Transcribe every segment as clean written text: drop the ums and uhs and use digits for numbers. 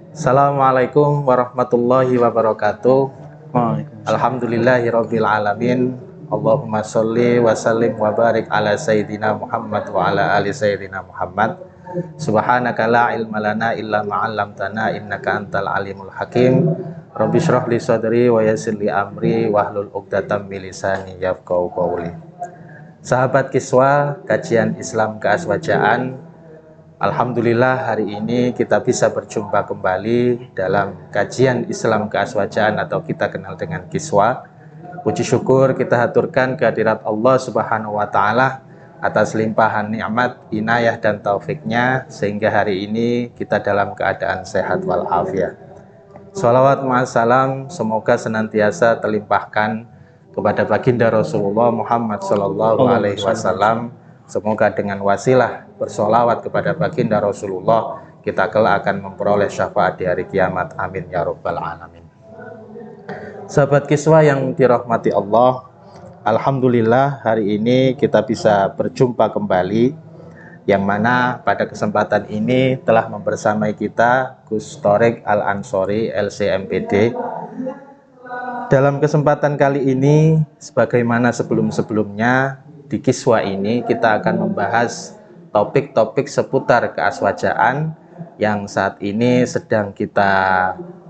Assalamualaikum warahmatullahi wabarakatuh. Waalaikumsalam. Alhamdulillahirabbil alamin. Allahumma sholli wa sallim wa barik ala sayyidina Muhammad wa ala ali sayyidina Muhammad. Subhanaka la ilma lana illa ma 'allamtana innaka antal alimul hakim. Rabbi shrah li sadri wa yassir li amri wahlul 'uqdatam min lisani yafqahu qawli. Sahabat Kiswa, kajian Islam keaswajaan. Alhamdulillah hari ini kita bisa berjumpa kembali dalam kajian Islam keaswajaan atau kita kenal dengan Kiswa. Puji syukur kita haturkan kehadirat Allah Subhanahu wa taala atas limpahan nikmat, inayah dan taufiknya sehingga hari ini kita dalam keadaan sehat walafiat. Shalawat ma'assalam semoga senantiasa terlimpahkan kepada baginda Rasulullah Muhammad Sallallahu Alaihi Wasallam. Semoga dengan wasilah bersolawat kepada baginda Rasulullah kita kelak akan memperoleh syafaat di hari kiamat. Amin ya rabbal alamin. Sahabat Kiswa yang dirahmati Allah, alhamdulillah hari ini kita bisa berjumpa kembali, yang mana pada kesempatan ini telah membersamai kita Gus Thorik Al-Ansori LCMPD. Dalam kesempatan kali ini, sebagaimana sebelum-sebelumnya, di Kiswa ini kita akan membahas topik-topik seputar keaswajaan yang saat ini sedang kita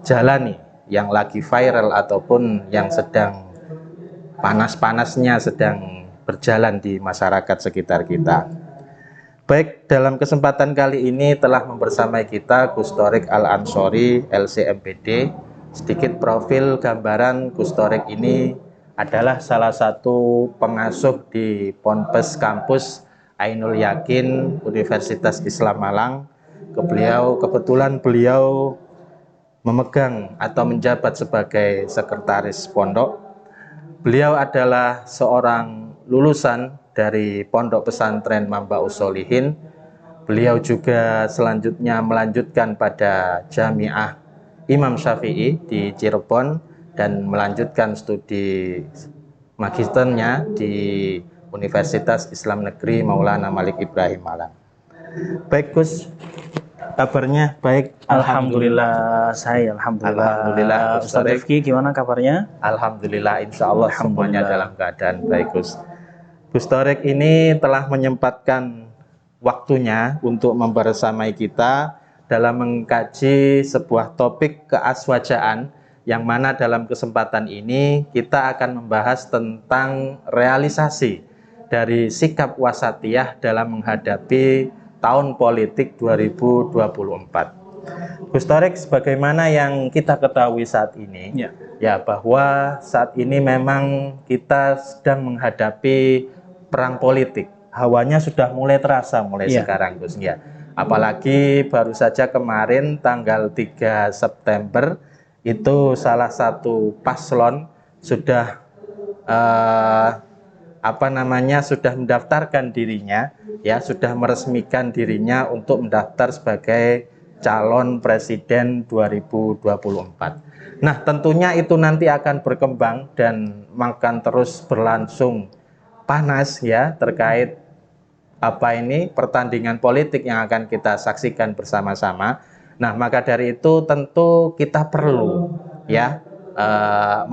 jalani, yang lagi viral ataupun yang sedang panas-panasnya sedang berjalan di masyarakat sekitar kita. Baik, dalam kesempatan kali ini telah membersamai kita Gus Thorik Al-Ansori LCMPD. Sedikit profil gambaran Gus Thorik ini adalah salah satu pengasuh di Ponpes Kampus Ainul Yakin Universitas Islam Malang. Kebetulan beliau memegang atau menjabat sebagai sekretaris pondok. Beliau adalah seorang lulusan dari Pondok Pesantren Mambaus Sholihin. Beliau juga selanjutnya melanjutkan pada Jamiah Imam Syafi'i di Cirebon dan melanjutkan studi magisternya di Universitas Islam Negeri Maulana Malik Ibrahim Malang. Baik Gus, kabarnya baik? Alhamdulillah. Alhamdulillah. Ustaz Rifki gimana kabarnya? Alhamdulillah, insya Allah semuanya dalam keadaan baik Gus. Gus Thorik ini telah menyempatkan waktunya untuk membersamai kita dalam mengkaji sebuah topik keaswajaan, yang mana dalam kesempatan ini kita akan membahas tentang realisasi dari sikap wasatiyah dalam menghadapi tahun politik 2024. Gus Thorik, sebagaimana yang kita ketahui saat ini, ya bahwa saat ini memang kita sedang menghadapi perang politik. Hawanya sudah mulai terasa sekarang Gus ya. Apalagi baru saja kemarin tanggal 3 September itu salah satu paslon sudah sudah mendaftarkan dirinya, ya sudah meresmikan dirinya untuk mendaftar sebagai calon presiden 2024. Nah, tentunya itu nanti akan berkembang dan akan terus berlangsung panas ya terkait pertandingan politik yang akan kita saksikan bersama-sama. Nah, maka dari itu tentu kita perlu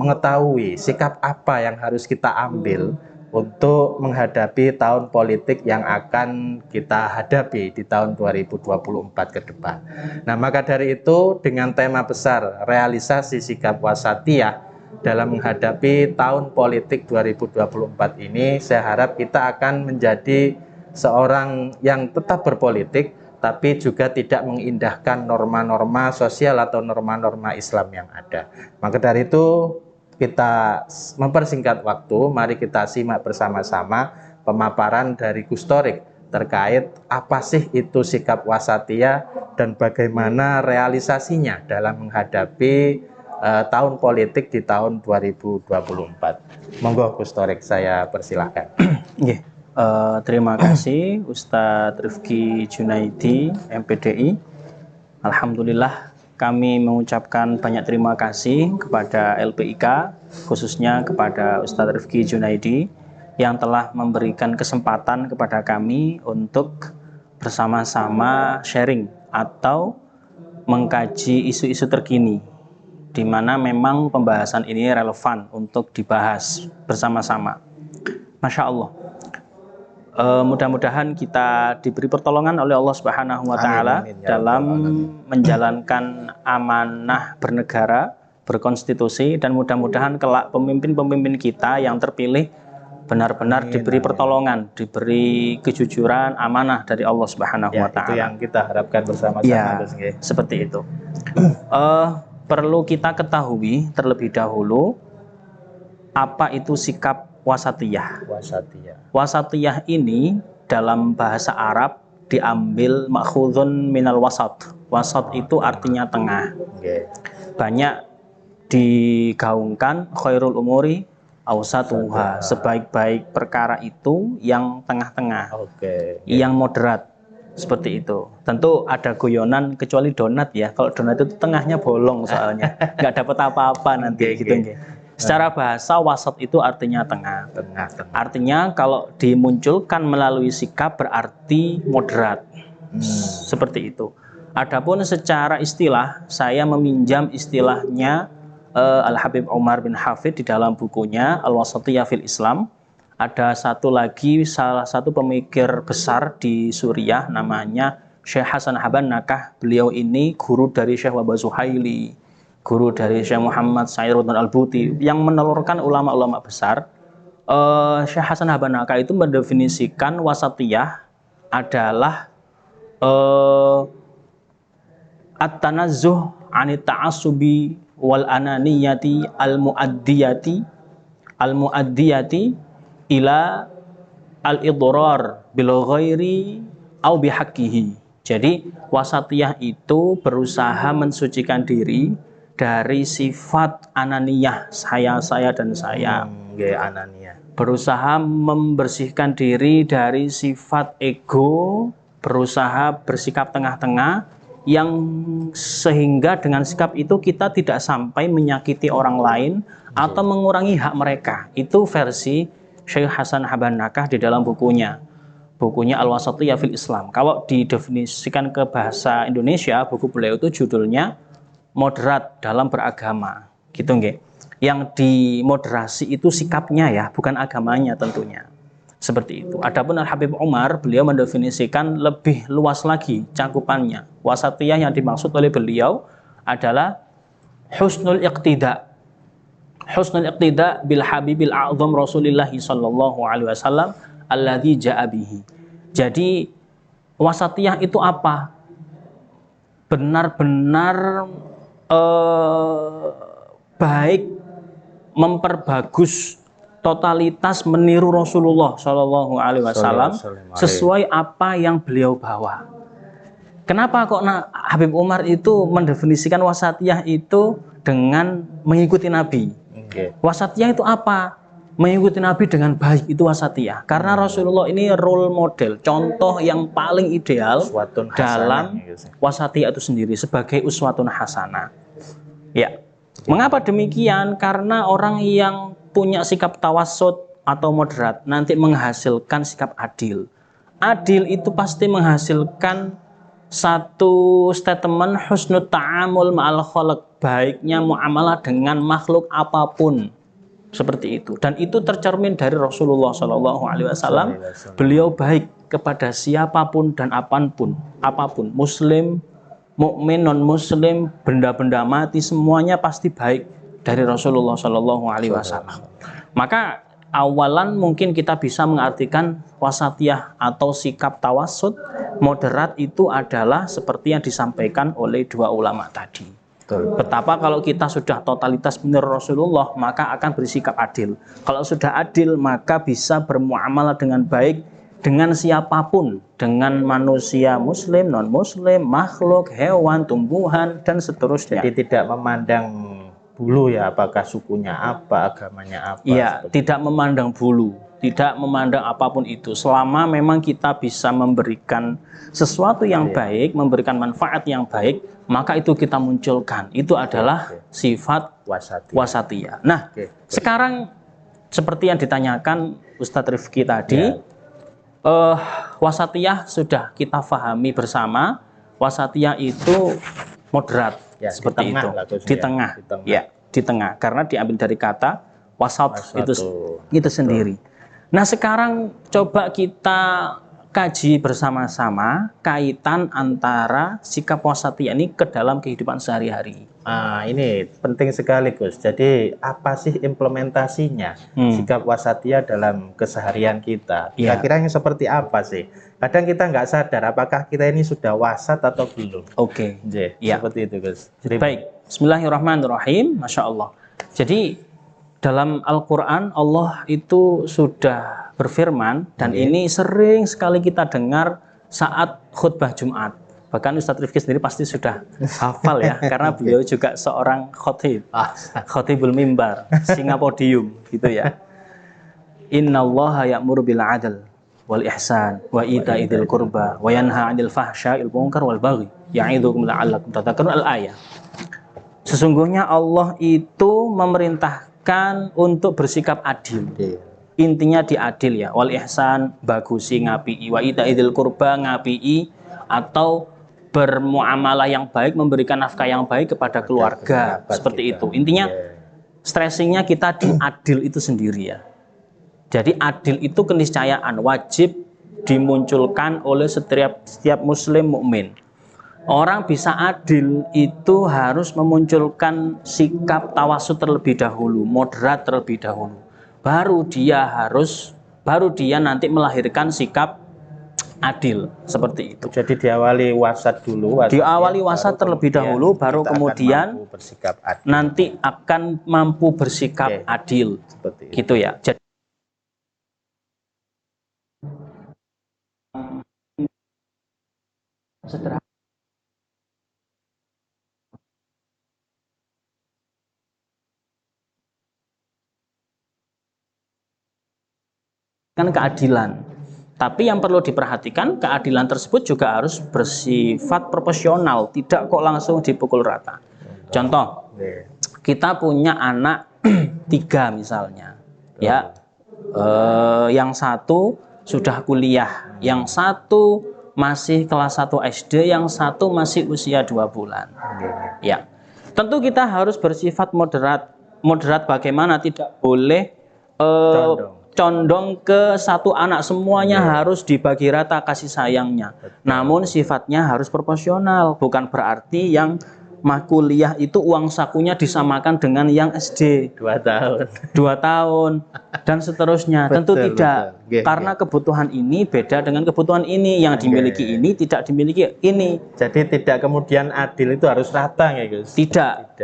mengetahui sikap apa yang harus kita ambil untuk menghadapi tahun politik yang akan kita hadapi di tahun 2024 ke depan. Nah, maka dari itu dengan tema besar realisasi sikap wasatiyah dalam menghadapi tahun politik 2024 ini, saya harap kita akan menjadi seorang yang tetap berpolitik, tapi juga tidak mengindahkan norma-norma sosial atau norma-norma Islam yang ada. Maka dari itu, kita mempersingkat waktu, mari kita simak bersama-sama pemaparan dari Gus Thorik terkait apa sih itu sikap wasatiyah dan bagaimana realisasinya dalam menghadapi tahun politik di tahun 2024. Monggo Gus Thorik, saya persilahkan. Terima kasih Ustadz Rifki Junaidi MPDI. Alhamdulillah kami mengucapkan banyak terima kasih kepada LPIK, khususnya kepada Ustadz Rifki Junaidi yang telah memberikan kesempatan kepada kami untuk bersama-sama sharing atau mengkaji isu-isu terkini, di mana memang pembahasan ini relevan untuk dibahas bersama-sama. Masya Allah. Mudah-mudahan kita diberi pertolongan oleh Allah Subhanahu wa Ta'ala dalam menjalankan amanah bernegara, berkonstitusi, dan mudah-mudahan kelak pemimpin-pemimpin kita yang terpilih benar-benar diberi pertolongan, diberi kejujuran, amanah dari Allah Subhanahu wa Ta'ala. Itu yang kita harapkan bersama-sama. Ya, seperti itu. Perlu kita ketahui terlebih dahulu apa itu sikap wasatiyah. Wasatiyah ini dalam bahasa Arab diambil makhudhun minal wasat. Wasat itu artinya tengah. Banyak digaungkan khairul umuri awsatuha, sebaik-baik perkara itu yang tengah-tengah, yang moderat, seperti itu. Tentu ada guyonan kecuali donat ya. Kalau donat itu tengahnya bolong soalnya, nggak dapat apa-apa nanti gitu. Secara bahasa wasat itu artinya tengah. Artinya kalau dimunculkan melalui sikap berarti moderat. Seperti itu. Adapun secara istilah, saya meminjam istilahnya Al-Habib Umar bin Hafid di dalam bukunya Al-Wasatiyah fil Islam. Ada satu lagi, salah satu pemikir besar di Suriah namanya Syekh Hasan Habannakah. Beliau ini guru dari Syekh Wahbah Zuhaili, guru dari Syekh Muhammad Sa'id Al-Buti, yang menelurkan ulama-ulama besar. Syekh Hasan Habannakah itu mendefinisikan wasatiyah adalah at-tanazzuh 'anit ta'assubi wal ananiyati al-mu'addiyati ila al-idrar bil ghairi au bihaqqihi. Jadi wasatiyah itu berusaha mensucikan diri dari sifat ananiyah, saya dan saya. Berusaha membersihkan diri dari sifat ego, berusaha bersikap tengah-tengah, yang sehingga dengan sikap itu kita tidak sampai menyakiti orang lain atau mengurangi hak mereka. Itu versi Syekh Hasan Habannakah di dalam bukunya Al-Wasatiyah fil Islam. Kalau didefinisikan ke bahasa Indonesia, buku beliau itu judulnya Moderat dalam Beragama, gitu nggih. Yang dimoderasi itu sikapnya ya, bukan agamanya tentunya. Seperti itu. Adapun Al-Habib Umar, beliau mendefinisikan lebih luas lagi cakupannya. Wasatiyah yang dimaksud oleh beliau adalah husnul iqtida. Husnul iqtida bil habibil a'zam Rasulillah sallallahu alaihi wasallam alladzi ja'a bihi. Jadi wasatiyah itu apa? Benar-benar baik, memperbagus totalitas meniru Rasulullah Shallallahu Alaihi Wasallam sesuai apa yang beliau bawa. Kenapa kok Habib Umar itu mendefinisikan wasatiyah itu dengan mengikuti Nabi? Wasatiyah itu apa? Mengikuti Nabi dengan baik, itu wasatiyah. Karena Rasulullah ini role model, contoh yang paling ideal dalam wasatiyah itu sendiri sebagai uswatun hasanah. Ya, mengapa demikian? Karena orang yang punya sikap tawassut atau moderat nanti menghasilkan sikap adil. Adil itu pasti menghasilkan satu statement husnul ta'amul ma'al khalq, baiknya muamalah dengan makhluk apapun. Seperti itu. Dan itu tercermin dari Rasulullah Shallallahu Alaihi Wasallam. Beliau baik kepada siapapun dan apapun, Muslim, mukmin, non Muslim, benda-benda mati, semuanya pasti baik dari Rasulullah Shallallahu Alaihi Wasallam. Maka awalan mungkin kita bisa mengartikan wasatiyah atau sikap tawassut moderat itu adalah seperti yang disampaikan oleh dua ulama tadi. Betapa kalau kita sudah totalitas benar Rasulullah, maka akan bersikap adil. Kalau sudah adil, maka bisa bermuamalah dengan baik dengan siapapun, dengan manusia muslim, non-muslim, makhluk, hewan, tumbuhan, dan seterusnya. Jadi tidak memandang bulu ya, apakah sukunya apa, agamanya apa. Iya, tidak memandang bulu, tidak memandang apapun itu. Selama memang kita bisa memberikan sesuatu yang baik, memberikan manfaat yang baik, maka itu kita munculkan. Itu adalah sifat wasatiyah. Nah, sekarang seperti yang ditanyakan Ustadz Rifki tadi, wasatiyah sudah kita fahami bersama. Wasatiyah itu moderat, seperti itu, di tengah, di tengah, karena diambil dari kata wasat itu sendiri. Nah, sekarang coba kita kaji bersama-sama kaitan antara sikap wasatiyah ini ke dalam kehidupan sehari-hari. Ini penting sekali, Gus. Jadi apa sih implementasinya sikap wasatiyah dalam keseharian kita? Kira-kira yang seperti apa sih? Kadang kita nggak sadar apakah kita ini sudah wasat atau belum. Oke. Seperti itu, Gus. Baik. Bismillahirrahmanirrahim. Masya Allah. Jadi dalam Al-Quran Allah itu sudah berfirman, dan ini sering sekali kita dengar saat khutbah Jumat. Bahkan Ustadz Rifki sendiri pasti sudah hafal ya, karena beliau juga seorang khotib, khotibul mimbar, singa podium gitu ya. Innallaha ya'muru bil 'adl wal ihsan wa ita'i dzil qurba wa yanha 'anil fahsya'il munkar wal baghi ya'idzukum la'allakum tadhakkarun. Al-ayah. Sesungguhnya Allah itu memerintahkan untuk bersikap adil. Intinya diadil ya, wal ihsan bagusi ngapi'i, wa itaidil kurba ngapi'i, atau bermuamalah yang baik, memberikan nafkah yang baik kepada keluarga, seperti itu. Intinya stressingnya kita di adil itu sendiri ya. Jadi adil itu keniscayaan, wajib dimunculkan oleh setiap muslim mukmin. Orang bisa adil itu harus memunculkan sikap tawasud terlebih dahulu, moderat terlebih dahulu. Baru dia nanti melahirkan sikap adil, seperti itu. Jadi diawali wasat dulu. Diawali wasat terlebih dahulu, baru kemudian bersikap adil. Nanti akan mampu bersikap adil. Seperti gitu ya. Jadi sederhana. Keadilan. Tapi yang perlu diperhatikan, keadilan tersebut juga harus bersifat proporsional, tidak kok langsung dipukul rata. Contoh, kita punya anak 3 misalnya, ya, yang satu sudah kuliah, yang satu masih kelas 1 SD, yang satu masih usia 2 bulan. Ya, tentu kita harus bersifat moderat. Moderat bagaimana? Tidak boleh condong ke satu anak, semuanya harus dibagi rata kasih sayangnya. Namun sifatnya harus proporsional, bukan berarti yang kuliah itu uang sakunya disamakan dengan yang SD 2 tahun 2 tahun dan seterusnya. Tentu tidak, karena kebutuhan ini beda dengan kebutuhan ini, yang dimiliki ini tidak dimiliki ini. Jadi tidak kemudian adil itu harus rata ya Gus? Tidak,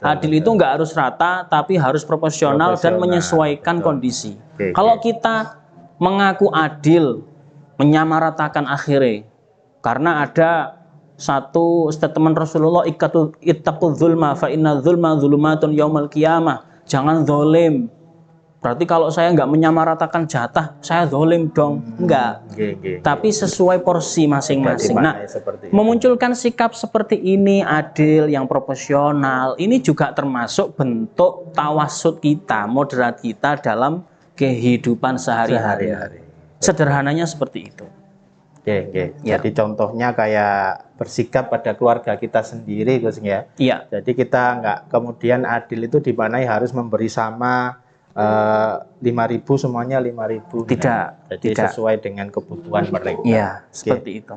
adil itu nggak harus rata, tapi harus proporsional dan menyesuaikan kondisi. Kalau kita mengaku adil, menyamaratakan akhirnya, karena ada satu statement Rasulullah, ittaqu dzulma fa inna dzulma dzulumatun yaumal qiyamah. Jangan zalim. Berarti kalau saya nggak menyamaratakan jatah, saya zalim dong. Enggak. Tapi sesuai porsi masing-masing. Nah, memunculkan sikap seperti ini, adil, yang proporsional, ini juga termasuk bentuk tawasud kita, moderat kita dalam kehidupan sehari-hari. Sederhananya seperti itu. Jadi contohnya kayak bersikap pada keluarga kita sendiri, Gus ya. Jadi kita nggak kemudian adil itu di mana harus memberi sama 5.000 semuanya 5.000. Tidak. Jadi sesuai dengan kebutuhan mereka. Iya, seperti itu.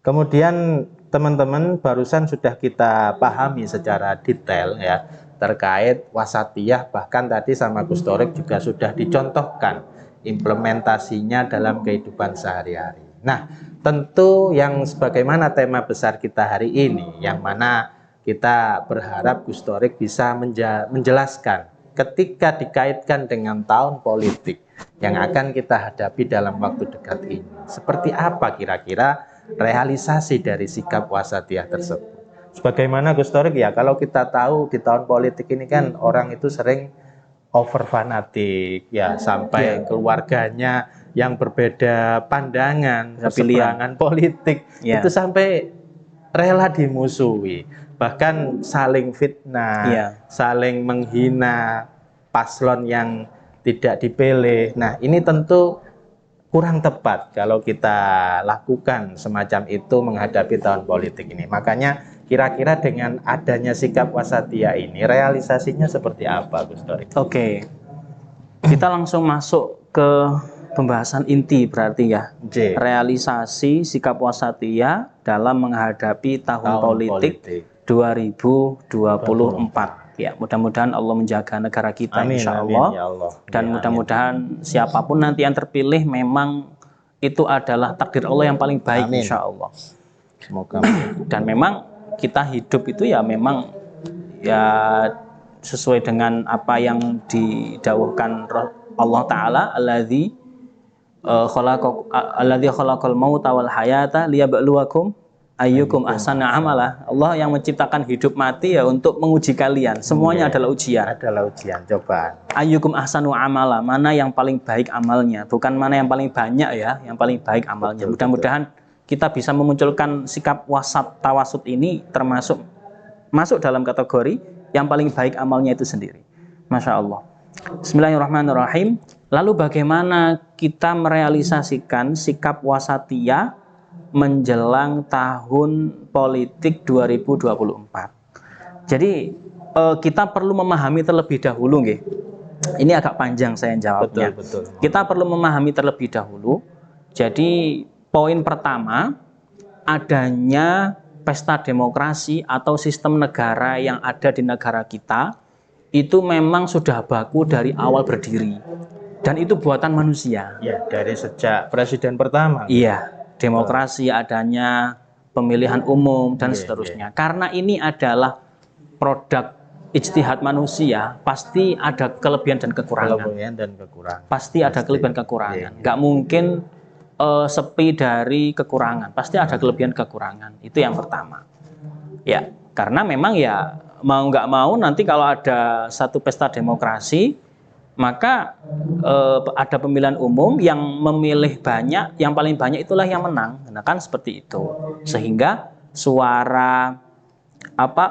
Kemudian teman-teman barusan sudah kita pahami secara detail ya terkait wasatiyah, bahkan tadi sama Gus Torik juga sudah dicontohkan implementasinya dalam kehidupan sehari-hari. Nah, tentu yang sebagaimana tema besar kita hari ini, yang mana kita berharap Gus Torik bisa menjelaskan ketika dikaitkan dengan tahun politik yang akan kita hadapi dalam waktu dekat ini. Seperti apa kira-kira realisasi dari sikap wasatiyah tersebut? Sebagaimana Gus Torik ya, kalau kita tahu di tahun politik ini kan orang itu sering over fanatik ya, sampai keluarganya yang berbeda pandangan, keseberangan politik itu sampai rela dimusuhi, bahkan saling fitnah, saling menghina. paslon yang tidak dipilih. Nah, ini tentu kurang tepat kalau kita lakukan semacam itu menghadapi tahun politik ini. Makanya kira-kira dengan adanya sikap wasatiyah ini, realisasinya seperti apa, Gus Tori? Oke, kita langsung masuk ke pembahasan inti berarti ya. J. Realisasi sikap wasatiyah dalam menghadapi tahun politik 2024. Ya, mudah-mudahan Allah menjaga negara kita, Amin, insya amin, Allah. ya Allah. Dan Ya, mudah-mudahan siapapun nanti yang terpilih memang itu adalah takdir Allah yang paling baik, Amin. insya Allah. Semoga. Dan memang kita hidup itu ya memang ya sesuai dengan apa yang didawuhkan Allah Ta'ala, alladzi khalaqal mauta wal hayata liyabluwakum ayyukum ahsana amala. Allah yang menciptakan hidup mati ya untuk menguji kalian. Semuanya adalah ujian. Adalah ujian, cobaan. Ayyukum ahsanu amala, mana yang paling baik amalnya, bukan mana yang paling banyak ya, yang paling baik amalnya. Mudah-mudahan kita bisa memunculkan sikap wasat tawasud ini termasuk masuk dalam kategori yang paling baik amalnya itu sendiri. Masya Allah. Bismillahirrahmanirrahim. Lalu bagaimana kita merealisasikan sikap wasatiyah menjelang tahun politik 2024? Jadi kita perlu memahami terlebih dahulu, nggih. Ini agak panjang saya jawabnya. Betul. Kita perlu memahami terlebih dahulu. Jadi poin pertama, adanya pesta demokrasi atau sistem negara yang ada di negara kita itu memang sudah baku dari awal berdiri. Dan itu buatan manusia. Ya, dari sejak presiden pertama. Iya, demokrasi adanya, pemilihan umum dan seterusnya. Karena ini adalah produk ijtihad manusia, pasti ada kelebihan dan kekurangan. Pasti ada kelebihan kekurangan. Nggak mungkin sepi dari kekurangan. Pasti ada kelebihan kekurangan. Itu yang pertama. Ya, karena memang ya mau nggak mau nanti kalau ada satu pesta demokrasi, maka ada pemilihan umum yang memilih banyak, yang paling banyak itulah yang menang. Nah, kan seperti itu. Sehingga suara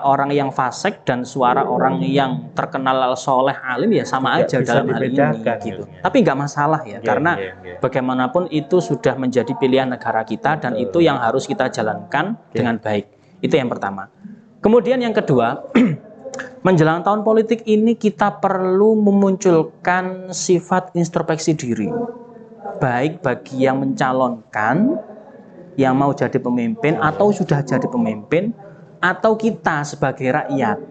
orang yang fasik dan suara orang yang terkenal soleh alim ya sama aja dalam hal ini gitu. Tapi nggak masalah ya, karena bagaimanapun itu sudah menjadi pilihan negara kita dan itu yang harus kita jalankan dengan baik. Itu yang pertama. Kemudian yang kedua, menjelang tahun politik ini kita perlu memunculkan sifat introspeksi diri. Baik bagi yang mencalonkan, yang mau jadi pemimpin atau sudah jadi pemimpin, atau kita sebagai rakyat,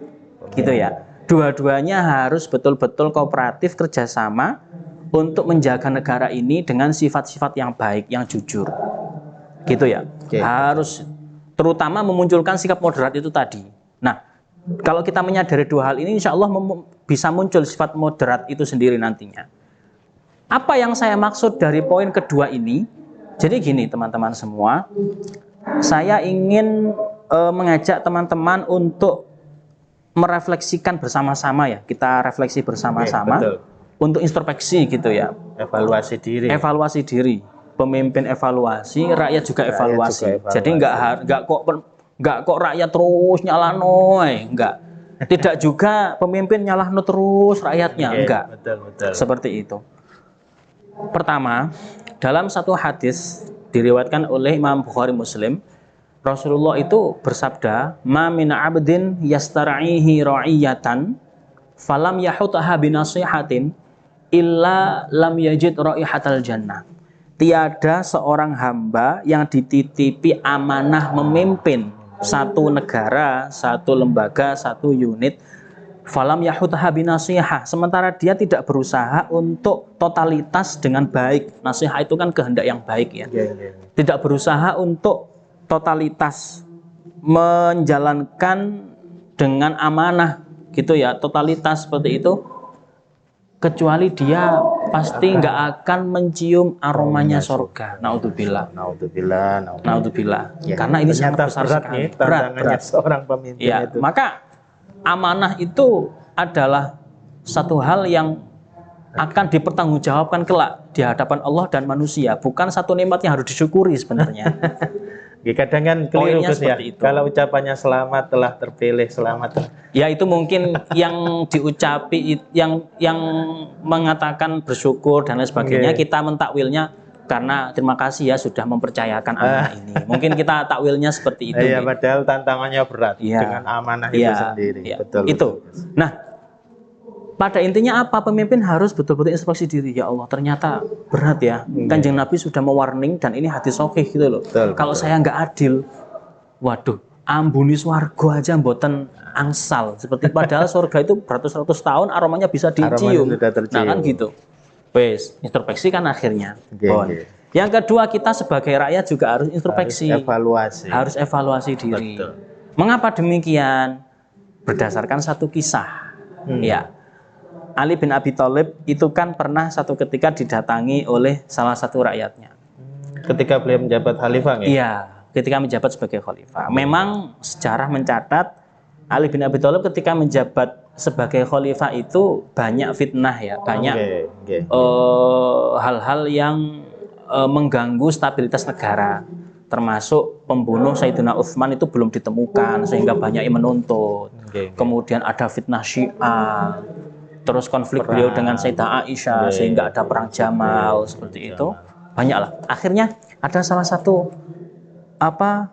gitu ya. Dua-duanya harus betul-betul kooperatif kerjasama untuk menjaga negara ini dengan sifat-sifat yang baik, yang jujur, gitu ya. Harus terutama memunculkan sikap moderat itu tadi. Nah, kalau kita menyadari dua hal ini, insya Allah bisa muncul sifat moderat itu sendiri nantinya. Apa yang saya maksud dari poin kedua ini? Jadi gini teman-teman semua, saya ingin mengajak teman-teman untuk merefleksikan bersama-sama ya. Kita refleksi bersama-sama untuk introspeksi gitu ya. Evaluasi diri. Evaluasi diri. Pemimpin evaluasi, rakyat juga evaluasi. Jadi nggak kok rakyat terus nyalano, enggak. Tidak juga pemimpin nyalahno terus rakyatnya, enggak. Betul. Seperti itu. Pertama, dalam satu hadis diriwayatkan oleh Imam Bukhari Muslim, Rasulullah itu bersabda, "Ma min 'abdin yastar'ihi ra'iyatan falam yahutaha binasihatin illa lam yajid ra'ihatal jannah." Tiada seorang hamba yang dititipi amanah memimpin satu negara, satu lembaga, satu unit, falam yahutaha binasihah, sementara dia tidak berusaha untuk totalitas dengan baik. Nasihah itu kan kehendak yang baik ya. Tidak berusaha untuk totalitas menjalankan dengan amanah gitu ya, totalitas seperti itu, kecuali dia pasti nggak akan mencium aromanya surga. Naudzubillah. Ya, karena ini sangat besar sekali. Berat. Seorang pemimpin ya, itu. Maka amanah itu adalah satu hal yang akan dipertanggungjawabkan kelak di hadapan Allah dan manusia. Bukan satu nikmat yang harus disyukuri sebenarnya. Kadang kan keliru Poinnya Gus ya. seperti itu. Kalau ucapannya selamat telah terpilih, selamat telah. Ya itu mungkin yang diucapi yang mengatakan bersyukur dan lain sebagainya, Oke. kita mentakwilnya karena terima kasih ya sudah mempercayakan amanah ini. Mungkin kita takwilnya seperti itu. Iya, gitu. padahal tantangannya berat Iya. dengan amanah itu Iya, sendiri. iya. Betul. Itu. betul. Nah, pada intinya apa? Pemimpin harus betul-betul introspeksi diri. Ya Allah, ternyata berat ya. Kanjeng Nabi sudah mewarning dan ini hadis sahih gitu loh. Betul, Kalau betul. saya nggak adil, waduh, ambuni swarga aja mboten angsal. Seperti padahal surga itu beratus-ratus tahun aromanya bisa dicium. Aromanya sudah tercium. Nah kan gitu. Wes, introspeksi kan akhirnya. Oke, Bon. oke. Yang kedua, kita sebagai rakyat juga harus introspeksi. Harus evaluasi. Diri. Betul. Mengapa demikian? Berdasarkan satu kisah. Ya. Ali bin Abi Thalib itu kan pernah satu ketika didatangi oleh salah satu rakyatnya. Ketika beliau menjabat khalifah ya? Iya, ketika menjabat sebagai khalifah. Memang sejarah mencatat Ali bin Abi Thalib ketika menjabat sebagai khalifah itu banyak fitnah ya, banyak Oke. hal-hal yang mengganggu stabilitas negara. Termasuk pembunuh Sayyidina Utsman itu belum ditemukan sehingga banyak yang menuntut. Oke. Kemudian ada fitnah Syiah. Terus konflik beliau dengan Sayyidah Aisyah sehingga ada perang Jamal seperti itu. Banyaklah. Akhirnya ada salah satu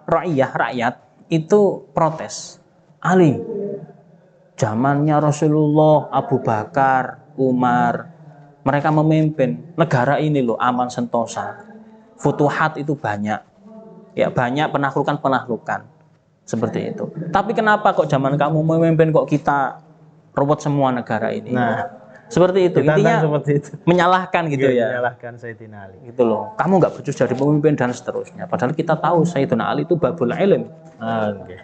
rakyat itu protes. Ali, zamannya Rasulullah, Abu Bakar, Umar, mereka memimpin negara ini loh aman sentosa. Futuhat itu banyak. Ya, banyak penaklukan seperti itu. Tapi kenapa kok zaman kamu memimpin kok kita ruwet semua negara ini? Nah, seperti itu. ditantang Intinya seperti itu. menyalahkan gitu ya. Menyalahkan Sayyidina Ali. Gitu loh. Kamu nggak becus jadi pemimpin dan seterusnya. Padahal kita tahu Sayyidina Ali itu babul ilm. Oke.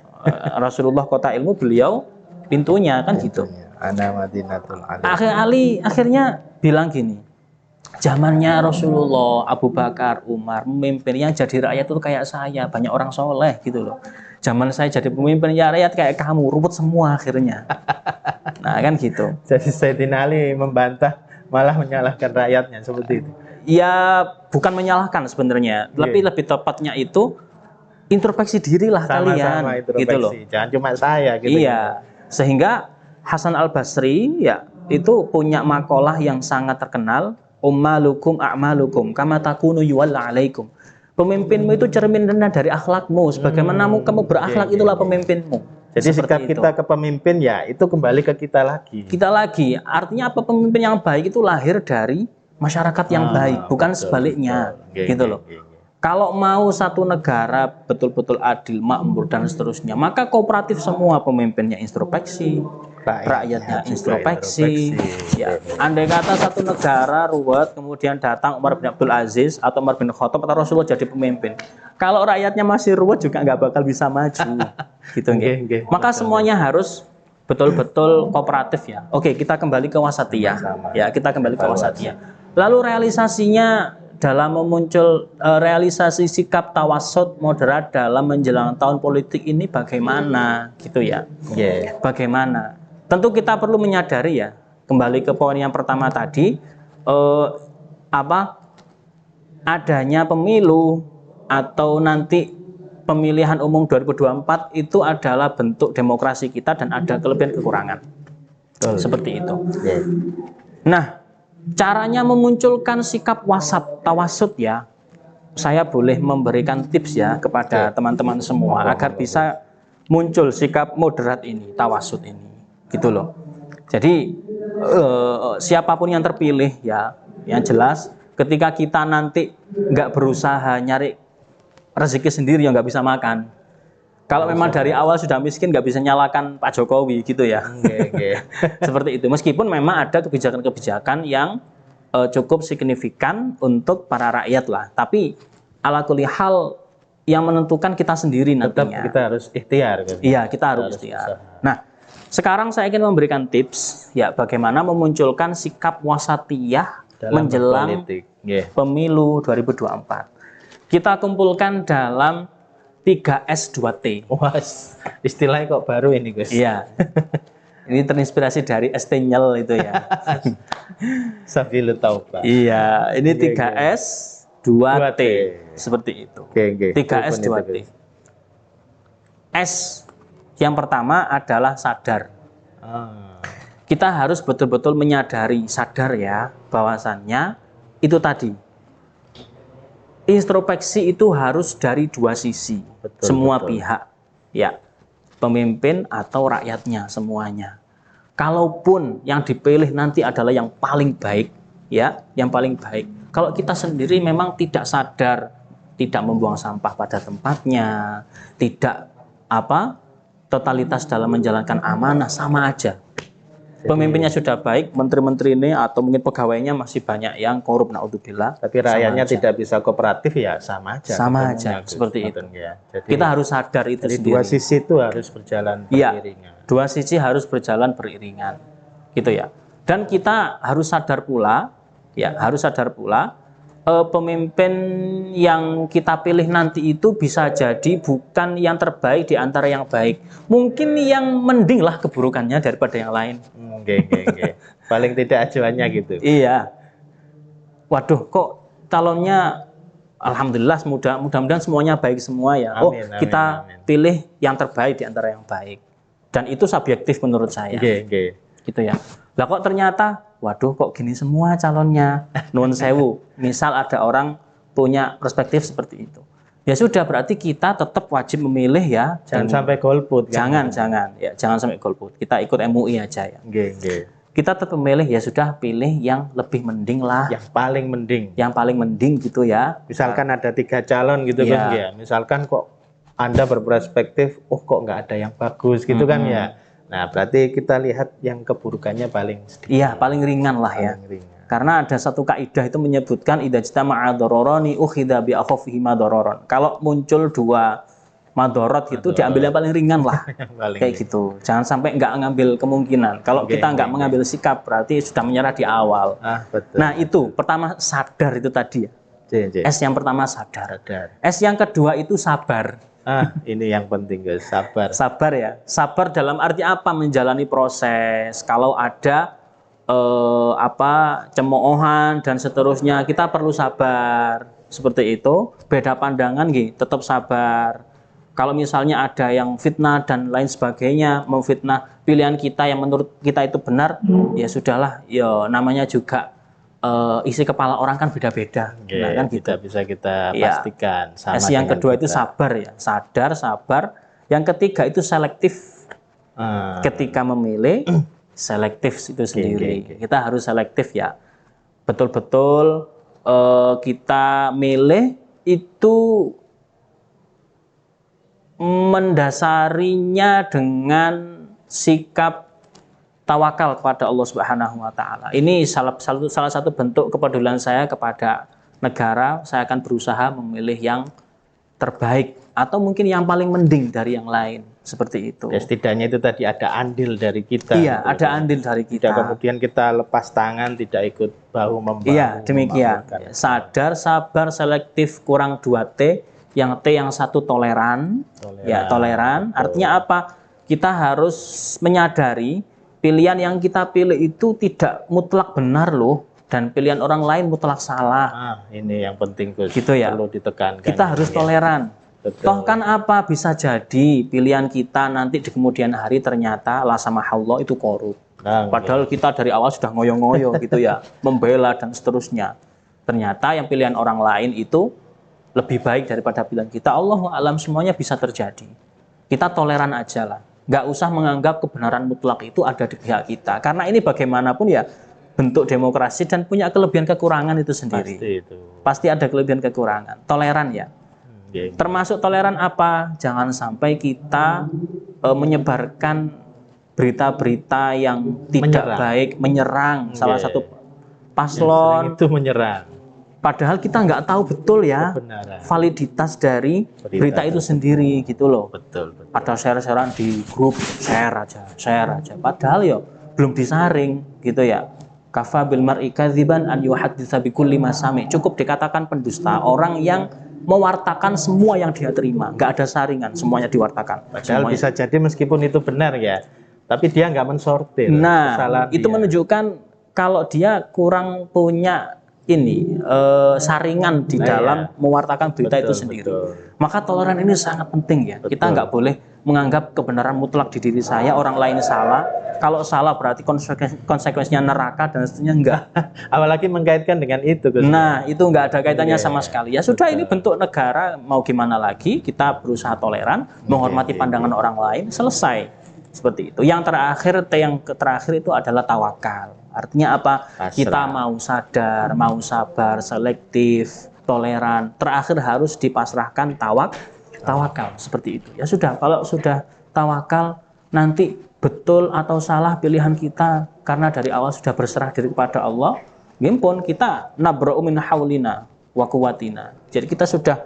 Rasulullah kota ilmu, beliau pintunya kan gitu. Ana Madinatul Ali. Akhirnya bilang gini. Zamannya Rasulullah, Abu Bakar, Umar memimpin, yang jadi rakyat itu kayak saya, banyak orang soleh gitu loh. Zaman saya jadi pemimpin ya rakyat kayak kamu, ruwet semua akhirnya. Nah kan gitu. Jadi Sayyidina Ali membantah malah menyalahkan rakyatnya seperti itu. Ya bukan menyalahkan sebenarnya, tapi lebih tepatnya itu introspeksi dirilah kalian, introspeksi. gitu loh. Jangan cuma saya gitu. Iya, sehingga Hasan Al Basri ya itu punya makalah yang sangat terkenal, ummalukum a'malukum kama takunu yuwalla alaikum. Pemimpinmu itu cerminan dari akhlakmu. Sebagaimana kamu berakhlak, itulah pemimpinmu. Jadi sikap itu. kita ke pemimpin ya itu kembali ke kita lagi. Kita lagi. Artinya apa? Pemimpin yang baik itu lahir dari masyarakat yang baik, bukan sebaliknya. Gitu loh. Kalau mau satu negara betul-betul adil, makmur dan seterusnya, maka kooperatif semua, pemimpinnya introspeksi, rakyatnya introspeksi. Ya. Andai kata satu negara ruwet, kemudian datang Umar bin Abdul Aziz atau Umar bin Khattab atau Rasulullah jadi pemimpin. Kalau rakyatnya masih ruwet juga nggak bakal bisa maju. Gitu. Maka semuanya harus betul-betul kooperatif ya. Oke, kita kembali ke wasatiyah. Ya, kita kembali ke wasatiyah. Lalu realisasinya dalam realisasi sikap tawassut moderat dalam menjelang tahun politik ini bagaimana gitu ya. Bagaimana? Tentu kita perlu menyadari ya, kembali ke poin yang pertama tadi, adanya pemilu atau nanti pemilihan umum 2024 itu adalah bentuk demokrasi kita dan ada kelebihan kekurangan. Seperti itu. Nah, caranya memunculkan sikap tawassut ya, saya boleh memberikan tips ya kepada teman-teman semua agar bisa muncul sikap moderat ini, tawassut ini, gitu loh. Jadi siapapun yang terpilih ya, yang jelas ketika kita nanti nggak berusaha nyari rezeki sendiri yang nggak bisa makan. Kalau memang dari awal sudah miskin nggak bisa nyalakan Pak Jokowi gitu ya. Seperti itu. Meskipun memang ada kebijakan-kebijakan yang cukup signifikan untuk para rakyat lah. Tapi ala kulli hal yang menentukan kita sendiri nantinya. Tetap kita harus ikhtiar. Iya, kita harus ikhtiar. Nah, sekarang saya ingin memberikan tips ya bagaimana memunculkan sikap wasatiyah menjelang pemilu 2024. Kita kumpulkan dalam 3S 2T. Wah, istilahnya kok baru ini, Gus. Iya. Ini terinspirasi dari Estenyel itu ya. Sabilu Taubah. Iya, ini 3S 2T. Seperti itu. Oke. 3S 2T. S yang pertama adalah sadar. Kita harus betul-betul menyadari, sadar ya, bahwasannya itu tadi. Introspeksi itu harus dari dua sisi, semua pihak, ya, pemimpin atau rakyatnya semuanya. Kalaupun yang dipilih nanti adalah yang paling baik, ya, yang paling baik. Kalau kita sendiri memang tidak sadar, tidak membuang sampah pada tempatnya, tidak totalitas dalam menjalankan amanah, sama aja. Pemimpinnya sudah baik, menteri-menteri ini atau mungkin pegawainya masih banyak yang korup, naudzubillah. Tapi rakyatnya tidak bisa kooperatif, ya sama aja. Sama aja, seperti itu. Ya. Jadi, kita harus sadar itu sendiri. Dua sisi itu harus berjalan beriringan. Ya, dua sisi harus berjalan beriringan, gitu ya. Dan kita harus sadar pula, ya, harus sadar pula, pemimpin yang kita pilih nanti itu bisa jadi bukan yang terbaik di antara yang baik. Mungkin yang mending lah keburukannya daripada yang lain. Paling tidak acuannya gitu. Iya. Waduh, kok calonnya alhamdulillah mudah-mudahan semuanya baik semua ya. Amin, kita pilih yang terbaik di antara yang baik. Dan itu subjektif menurut saya. Gitu ya. Lah kok ternyata, waduh kok gini semua calonnya, nuwun sewu. Misal ada orang punya perspektif seperti itu. Ya sudah, berarti kita tetap wajib memilih ya. Jangan sampai golput. Jangan sampai golput. Kita ikut MUI aja ya. Kita tetap memilih, ya sudah, pilih yang lebih mending lah. Yang paling mending. Yang paling mending gitu ya. Misalkan ada 3 calon gitu kan ya. Misalkan kok Anda berperspektif, kok nggak ada yang bagus gitu kan ya. Nah, berarti kita lihat yang keburukannya paling sedikit. Iya, paling ringan lah ya. Karena ada satu kaidah itu menyebutkan idza jtama'a dararani ukhidha bi akhaffihi madararan. Kalau muncul 2 madorot itu diambil yang paling ringan lah. Kayak gitu. Jangan sampai nggak ngambil kemungkinan. Kalau kita nggak mengambil sikap, berarti sudah menyerah di awal. Betul. Nah, itu pertama sadar itu tadi ya. S yang pertama sadar. S yang kedua itu sabar. Ini yang penting guys, sabar. Sabar ya. Sabar dalam arti apa? Menjalani proses. Kalau ada cemoohan dan seterusnya, kita perlu sabar. Seperti itu. Beda pandangan tetap sabar. Kalau misalnya ada yang fitnah dan lain sebagainya, memfitnah pilihan kita yang menurut kita itu benar, ya sudahlah. Ya namanya juga isi kepala orang kan beda-beda. Nah, kan kita bisa kita pastikan. Sama yang kedua itu sabar ya, sadar, sabar. Yang ketiga itu selektif. Ketika memilih, selektif itu sendiri. Kita harus selektif ya. Betul-betul kita milih itu mendasarinya dengan sikap tawakal kepada Allah Subhanahu wa taala. Ini salah satu bentuk kepedulian saya kepada negara. Saya akan berusaha memilih yang terbaik atau mungkin yang paling mending dari yang lain, seperti itu. Ya, setidaknya itu tadi ada andil dari kita. Iya, ada andil dari kita. Tidak kemudian kita lepas tangan, tidak ikut bahu membahu. Iya, demikian. Sadar, sabar, selektif, kurang 2T, yang T yang satu toleran. Ya, toleran. Artinya apa? Kita harus menyadari pilihan yang kita pilih itu tidak mutlak benar loh, dan pilihan orang lain mutlak salah. Ini yang penting Gus. Gitu ya. Perlu ditekankan. Kita harus toleran. Betul. Toh kan apa, bisa jadi pilihan kita nanti di kemudian hari ternyata la samahallah itu korup. Padahal kita dari awal sudah ngoyo-ngoyo gitu ya, membela dan seterusnya. Ternyata yang pilihan orang lain itu lebih baik daripada pilihan kita. Allahu a'lam, semuanya bisa terjadi. Kita toleran aja lah. Nggak usah menganggap kebenaran mutlak itu ada di pihak kita. Karena ini bagaimanapun ya bentuk demokrasi dan punya kelebihan kekurangan itu sendiri. Pasti ada kelebihan kekurangan. Toleran ya. Termasuk toleran apa? Jangan sampai kita menyebarkan berita-berita yang tidak baik, menyerang salah satu paslon. Itu menyerang. Padahal kita nggak tahu betul ya validitas dari berita itu sendiri gitu loh. Betul. Ada share-sharean di grup, share aja. Padahal ya belum disaring gitu ya. Kafa bil mar'i kadziban an yuhadditsa bi kulli ma sami. Cukup dikatakan pendusta orang yang mewartakan semua yang dia terima, nggak ada saringan, semuanya diwartakan. Padahal semuanya. Bisa jadi meskipun itu benar ya, tapi dia nggak mensortir. Nah, itu menunjukkan kalau dia kurang punya saringan di dalam mewartakan berita itu sendiri. Maka toleran ini sangat penting ya. Kita nggak boleh menganggap kebenaran mutlak di diri saya, orang lain salah. Kalau salah berarti konsekuensinya neraka dan seterusnya, enggak. Apalagi mengkaitkan dengan itu, Gus. Nah, itu enggak ada kaitannya sama sekali. Ya sudah, ini bentuk negara, mau gimana lagi? Kita berusaha toleran, menghormati pandangan orang lain, selesai. Seperti itu. Yang terakhir itu adalah tawakal. Artinya apa? Pasrah. Kita mau sadar, mau sabar, selektif, toleran. Terakhir harus dipasrahkan tawakal. Seperti itu. Ya sudah, kalau sudah tawakal, nanti betul atau salah pilihan kita karena dari awal sudah berserah diri kepada Allah, gimpun kita nabra'u min haulina wa quwwatina. Jadi kita sudah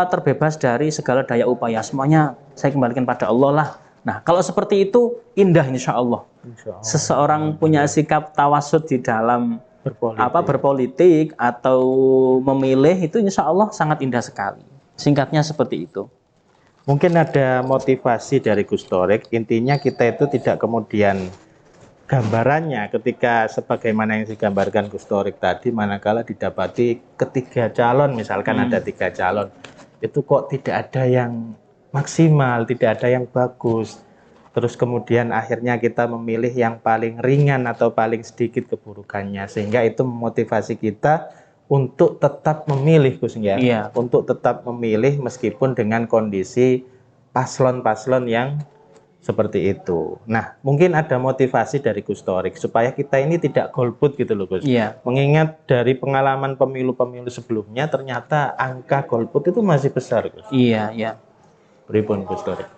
terbebas dari segala daya upaya, semuanya saya kembalikan pada Allah lah. Nah, kalau seperti itu indah insya Allah. Seseorang punya sikap tawasud di dalam berpolitik atau memilih, itu insya Allah sangat indah sekali. Singkatnya seperti itu. Mungkin ada motivasi dari Gus Thorik, intinya kita itu tidak kemudian gambarannya ketika sebagaimana yang digambarkan Gus Thorik tadi, manakala didapati ketiga calon, misalkan ada 3 calon, itu kok tidak ada yang maksimal, tidak ada yang bagus. Terus kemudian akhirnya kita memilih yang paling ringan atau paling sedikit keburukannya, sehingga itu memotivasi kita untuk tetap memilih, Gus ya. Iya. Untuk tetap memilih meskipun dengan kondisi paslon-paslon yang seperti itu. Nah, mungkin ada motivasi dari Gus Thorik supaya kita ini tidak golput gitu loh, Gus. Iya. Mengingat dari pengalaman pemilu-pemilu sebelumnya ternyata angka golput itu masih besar, Gus. Iya, iya. Pripun Gus Thorik?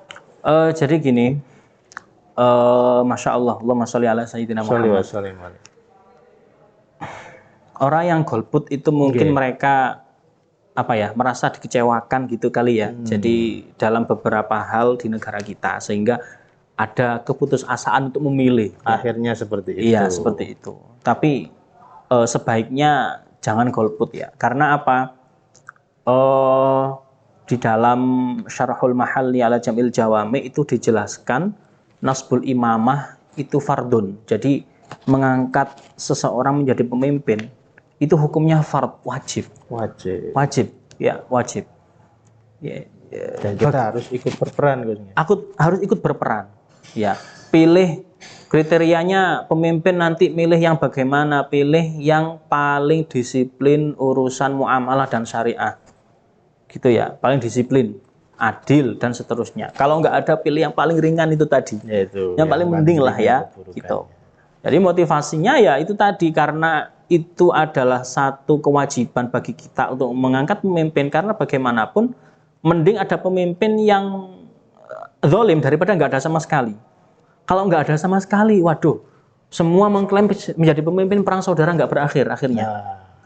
Jadi gini, Masya Allah, Allahumma sholli ala sayyidina Muhammad. Orang yang golput itu mungkin mereka merasa dikecewakan gitu kali ya. Jadi dalam beberapa hal di negara kita, sehingga ada keputusasaan untuk memilih. Akhirnya seperti itu. Iya, seperti itu. Tapi sebaiknya jangan golput ya. Karena apa? Di dalam Syarhul Mahalli ala Jamil Jawami itu dijelaskan nasbul imamah itu fardun. Jadi mengangkat seseorang menjadi pemimpin itu hukumnya fard, wajib. Ya, wajib. Dan kita harus ikut berperan, Gus. Harus ikut berperan. Ya, pilih kriterianya pemimpin nanti milih yang bagaimana, pilih yang paling disiplin urusan muamalah dan syariah. Gitu ya, paling disiplin, adil dan seterusnya. Kalau nggak ada, pilih yang paling ringan itu tadi. Yang paling mending lah ya, gitu. Jadi motivasinya ya itu tadi, karena itu adalah satu kewajiban bagi kita untuk mengangkat pemimpin, karena bagaimanapun mending ada pemimpin yang zalim daripada nggak ada sama sekali. Kalau nggak ada sama sekali, waduh, semua mengklaim menjadi pemimpin, perang saudara nggak berakhir akhirnya.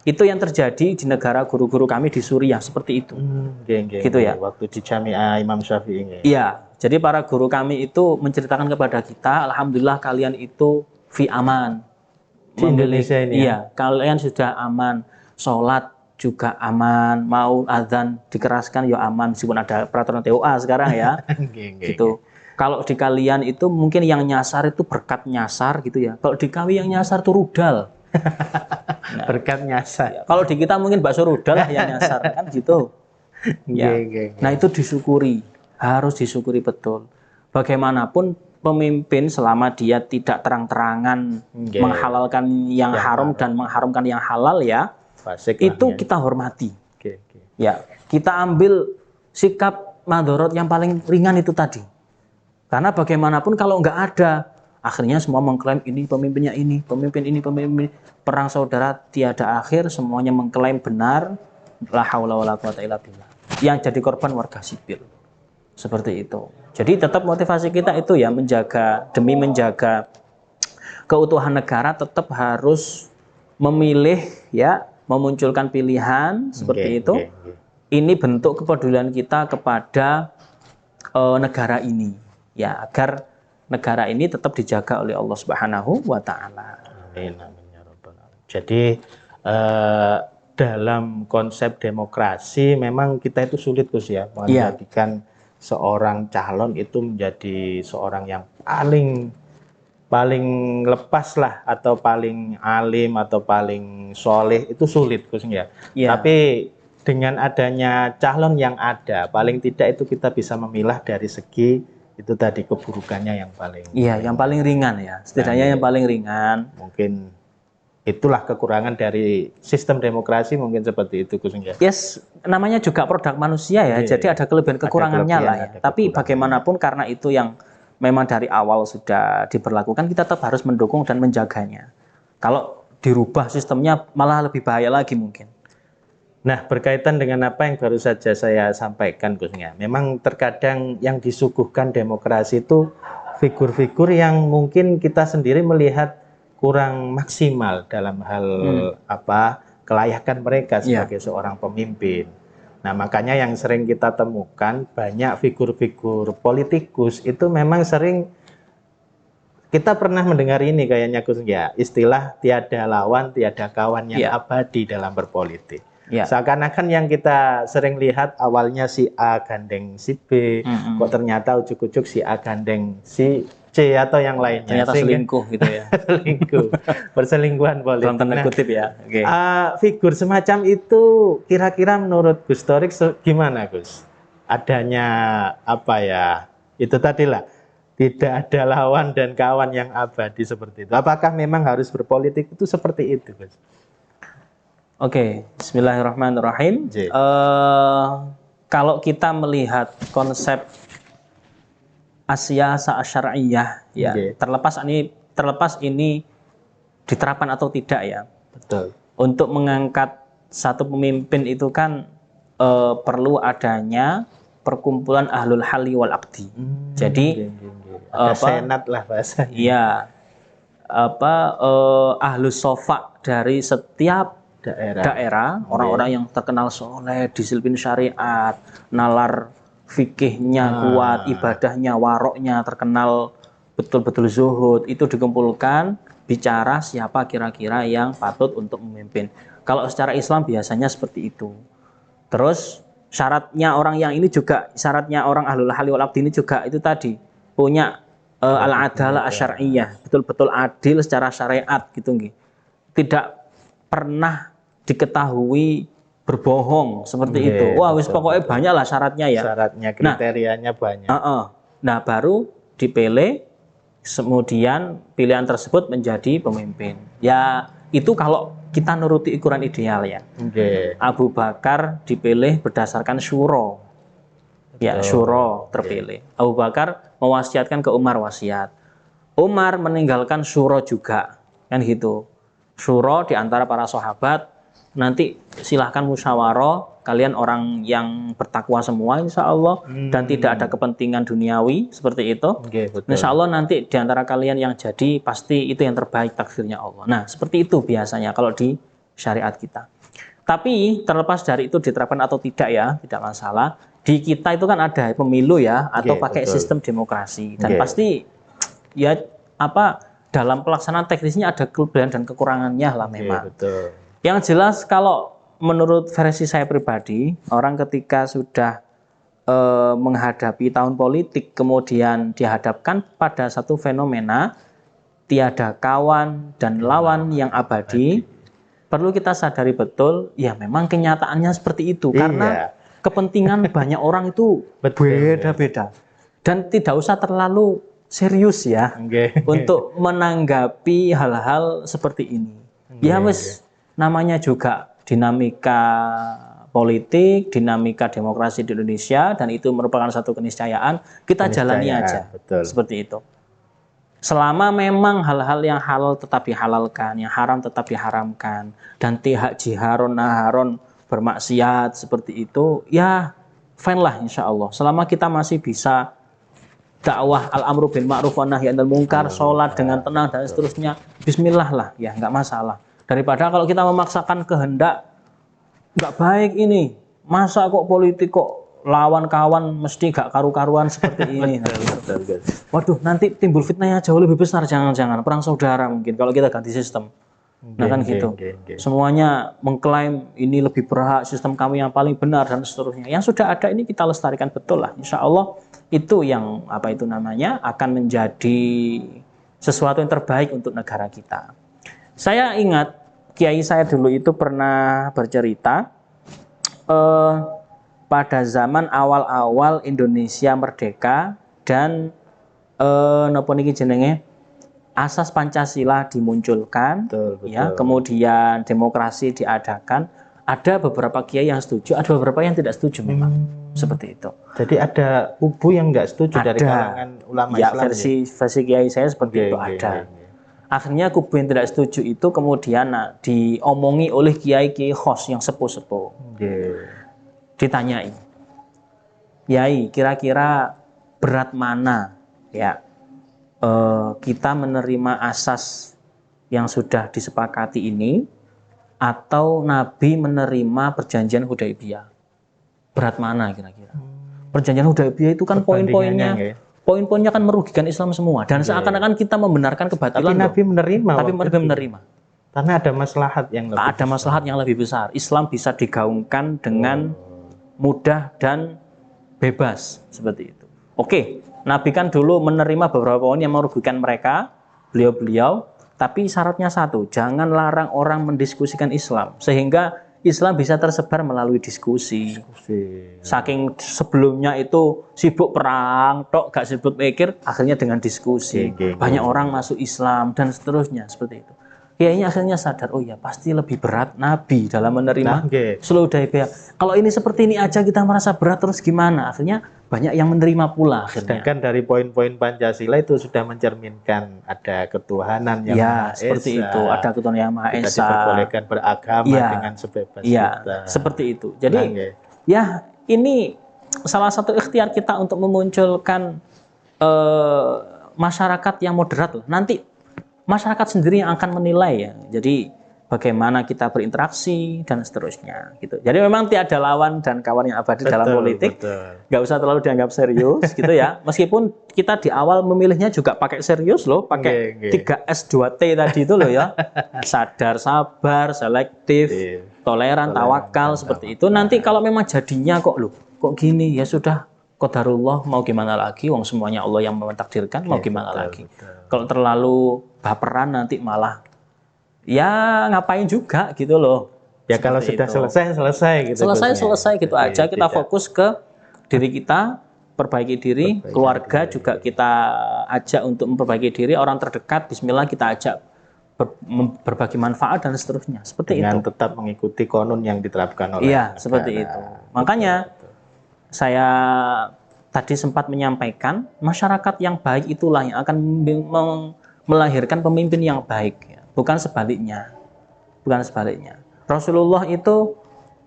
Itu yang terjadi di negara guru-guru kami di Suriah, seperti itu. Gitu ya. Waktu di Jami'ah Imam Syafi'i. Iya, jadi para guru kami itu menceritakan kepada kita, alhamdulillah kalian itu fi aman. Di Indonesia ini. Iya, kalian sudah aman, sholat juga aman, mau azan dikeraskan ya aman, meskipun ada peraturan TOA sekarang ya. Gitu. Kalau di kalian itu mungkin yang nyasar itu berkat nyasar gitu ya. Kalau di kami yang nyasar itu rudal. Nah, berkat nyasar. Ya, kalau di kita mungkin bakso rudal lah yang nyasar kan gitu. Ya. Nah, itu disyukuri, harus disyukuri betul. Bagaimanapun pemimpin selama dia tidak terang-terangan menghalalkan yang haram dan mengharamkan yang halal ya, itu kita hormati. Ya, kita ambil sikap madorot yang paling ringan itu tadi. Karena bagaimanapun kalau nggak ada, akhirnya semua mengklaim ini pemimpinnya ini, pemimpin ini, pemimpin perang saudara tiada akhir, semuanya mengklaim benar, la haula wala quwata illa billah. Yang jadi korban warga sipil. Seperti itu. Jadi tetap motivasi kita itu ya demi menjaga keutuhan negara, tetap harus memilih ya, memunculkan pilihan seperti itu. Ini bentuk kepedulian kita kepada negara ini ya, agar negara ini tetap dijaga oleh Allah Subhanahu wa taala. Amin amin ya rabbal alamin. Jadi dalam konsep demokrasi memang kita itu sulit, Gus ya, menjadikan seorang calon itu menjadi seorang yang paling paling lepas lah atau paling alim atau paling soleh itu sulit Gus ya. Iya. Tapi dengan adanya calon yang ada, paling tidak itu kita bisa memilah dari segi itu tadi keburukannya yang paling. Iya, yang paling ringan ya. Setidaknya yang paling ringan. Mungkin itulah kekurangan dari sistem demokrasi mungkin seperti itu Gus ya. Yes, namanya juga produk manusia ya. Iya. Jadi ada kelebihan kekurangannya lah ya. Tapi bagaimanapun karena itu yang memang dari awal sudah diberlakukan, kita tetap harus mendukung dan menjaganya. Kalau dirubah sistemnya malah lebih bahaya lagi mungkin. Nah, berkaitan dengan apa yang baru saja saya sampaikan, Gusnya, memang terkadang yang disuguhkan demokrasi itu figur-figur yang mungkin kita sendiri melihat kurang maksimal dalam hal kelayakan mereka sebagai seorang pemimpin. Nah, makanya yang sering kita temukan banyak figur-figur politikus itu memang sering kita pernah mendengar ini kayaknya Gus ya, istilah tiada lawan, tiada kawan yang abadi dalam berpolitik. Seakan-akan yang kita sering lihat awalnya si A gandeng si B, kok ternyata ujuk-ujuk si A gandeng si C atau yang lainnya. Ternyata selingkuh gitu ya. Selingkuh, perselingkuhan politik. Dalam tanda kutip ya. Okay. Figur semacam itu kira-kira menurut Gus Torik gimana Gus? Adanya apa ya? Itu tadilah tidak ada lawan dan kawan yang abadi seperti itu. Apakah memang harus berpolitik itu seperti itu Gus? Oke, bismillahirrahmanirrahim. Kalau kita melihat konsep Asyasa Asyariyah ya, terlepas ini diterapkan atau tidak ya. Betul. Untuk mengangkat satu pemimpin itu kan perlu adanya perkumpulan ahlul hali wal aqdi. Jadi senat lah bahasanya. Iya. Ahlus sofa dari setiap daerah orang-orang yang terkenal soleh, disiplin syariat, nalar fikihnya kuat, ibadahnya, waroknya terkenal betul-betul zuhud, itu dikumpulkan bicara siapa kira-kira yang patut untuk memimpin. Kalau secara Islam biasanya seperti itu. Terus syaratnya orang yang ini juga, syaratnya orang ahlul hali wal aqdi ini juga itu tadi punya al-adalah asyariyah, betul-betul adil secara syariat gitu nggih. Tidak pernah diketahui berbohong seperti itu. Wah, wis pokoknya banyak lah syaratnya ya. Syaratnya, kriterianya banyak. Nah, baru dipilih, kemudian pilihan tersebut menjadi pemimpin. Ya, itu kalau kita nuruti ukuran ideal ya. Abu Bakar dipilih berdasarkan syuro. Ya, syuro terpilih. Abu Bakar mewasiatkan ke Umar wasiat. Umar meninggalkan syuro juga. Kan gitu. Syuro di antara para sahabat, nanti silahkan musyawarah, kalian orang yang bertakwa semua insya Allah, dan tidak ada kepentingan duniawi seperti itu. Insya Allah nanti di antara kalian yang jadi pasti itu yang terbaik takdirnya Allah. Nah, seperti itu biasanya kalau di syariat kita. Tapi terlepas dari itu diterapkan atau tidak ya, tidak masalah. Di kita itu kan ada pemilu ya, atau pakai sistem demokrasi, dan pasti ya dalam pelaksanaan teknisnya ada kelebihan dan kekurangannya lah memang. Yang jelas kalau menurut versi saya pribadi, orang ketika sudah menghadapi tahun politik kemudian dihadapkan pada satu fenomena tiada kawan dan lawan yang abadi, perlu kita sadari betul ya memang kenyataannya seperti itu karena kepentingan banyak orang itu beda-beda dan tidak usah terlalu serius ya untuk menanggapi hal-hal seperti ini. Ya wes namanya juga dinamika politik, dinamika demokrasi di Indonesia, dan itu merupakan satu keniscayaan, kita jalani aja. Seperti itu. Selama memang hal-hal yang halal tetap dihalalkan, yang haram tetap diharamkan, dan tihak jiharon naharon bermaksiat seperti itu, ya fine lah insya Allah. Selama kita masih bisa dakwah al-amru bil ma'ruf wa nahi anil munkar, sholat dengan tenang dan seterusnya, bismillah lah, ya nggak masalah. Daripada kalau kita memaksakan kehendak, nggak baik ini. Masa kok politik kok lawan kawan mesti gak karu-karuan seperti ini. Waduh, nanti timbul fitnahnya jauh lebih besar. Jangan-jangan perang saudara mungkin kalau kita ganti sistem. Nah kan gitu. Semuanya mengklaim ini lebih berhak, sistem kami yang paling benar dan seterusnya. Yang sudah ada ini kita lestarikan betul lah. Insya Allah itu yang akan menjadi sesuatu yang terbaik untuk negara kita. Saya ingat kiai saya dulu itu pernah bercerita pada zaman awal-awal Indonesia merdeka dan napa niki jenenge asas Pancasila dimunculkan, ya, kemudian demokrasi diadakan. Ada beberapa kiai yang setuju, ada beberapa yang tidak setuju memang. Seperti itu. Jadi ada kubu yang nggak setuju dari kalangan ulama ya, Islam. Versi kiai saya seperti itu ada. Akhirnya kubu yang tidak setuju itu kemudian diomongi oleh kiai-kiai khos yang sepuh-sepuh. Ditanyai, Kiai, kira-kira berat mana ya kita menerima asas yang sudah disepakati ini, atau Nabi menerima perjanjian Hudaibiyah? Berat mana kira-kira? Perjanjian Hudaibiyah itu kan poin-poinnya kan merugikan Islam semua, dan seakan-akan kita membenarkan kebatilan. Tapi Nabi menerima. Tapi Nabi menerima. Karena ada maslahat yang lebih ada maslahat yang lebih besar. Islam bisa digaungkan dengan mudah dan bebas seperti itu. Oke, Nabi kan dulu menerima beberapa poin yang merugikan mereka, beliau-beliau, tapi syaratnya satu, jangan larang orang mendiskusikan Islam, sehingga Islam bisa tersebar melalui diskusi. Saking sebelumnya itu sibuk perang, gak sibuk mikir, akhirnya dengan diskusi. Banyak orang masuk Islam dan seterusnya seperti itu. Kayaknya akhirnya sadar, oh ya pasti lebih berat Nabi dalam menerima sulh Hudaibiyah. Kalau ini seperti ini aja kita merasa berat, terus gimana? Akhirnya banyak yang menerima pula akhirnya. Sedangkan dari poin-poin Pancasila itu sudah mencerminkan ada ketuhanan yang Maha Esa. Seperti itu, ada ketuhanan yang Maha Esa. Kita diperbolehkan beragama dengan sebebas kita. Seperti itu. Jadi ya ini salah satu ikhtiar kita untuk memunculkan masyarakat yang moderat. Nanti masyarakat sendiri yang akan menilai ya. Jadi bagaimana kita berinteraksi dan seterusnya gitu. Jadi memang tiada lawan dan kawan yang abadi dalam politik. Nggak usah terlalu dianggap serius gitu ya. Meskipun kita di awal memilihnya juga pakai serius loh, pakai 3S 2T tadi itu loh ya. Sadar, sabar, selektif, toleran, tawakal seperti itu. Nanti kalau memang jadinya kok gini, ya sudah, qadarullah, mau gimana lagi, wong semuanya Allah yang mentakdirkan, mau gimana lagi. Kalau terlalu baperan nanti malah ya ngapain juga gitu loh. Ya kalau sudah selesai gitu. Selesai gitu aja, kita fokus ke diri kita, perbaiki diri, keluarga juga kita ajak untuk memperbaiki diri, orang terdekat bismillah kita ajak berbagi manfaat dan seterusnya. Seperti dengan itu. Tetap mengikuti konun yang diterapkan oleh negara. Seperti itu. Makanya saya tadi sempat menyampaikan masyarakat yang baik itulah yang akan melahirkan pemimpin yang baik, bukan sebaliknya. Rasulullah itu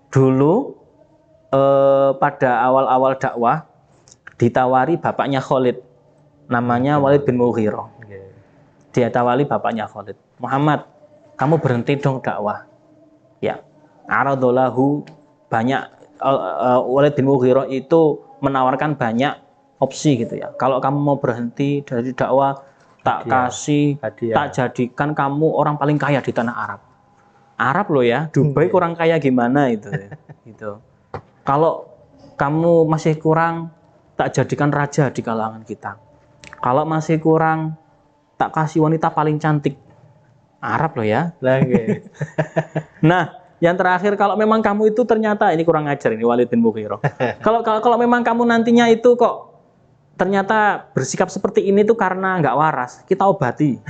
dulu pada awal-awal dakwah ditawari bapaknya Khalid, namanya Walid bin Mughirah. Dia tawari bapaknya Khalid, Muhammad, kamu berhenti dong dakwah. Ya, aradallahu banyak. Walid bin Mughirah itu menawarkan banyak opsi gitu ya. Kalau kamu mau berhenti dari dakwah, tak kasih, tak jadikan kamu orang paling kaya di tanah Arab. Arab loh ya, Dubai kurang kaya gimana itu. Gitu. Kalau kamu masih kurang, tak jadikan raja di kalangan kita. Kalau masih kurang, tak kasih wanita paling cantik. Arab loh ya. Nah, yang terakhir, kalau memang kamu itu ternyata ini kurang ajar ini Walid bin Mughirah. Kalau memang kamu nantinya itu kok ternyata bersikap seperti ini tuh karena nggak waras, kita obati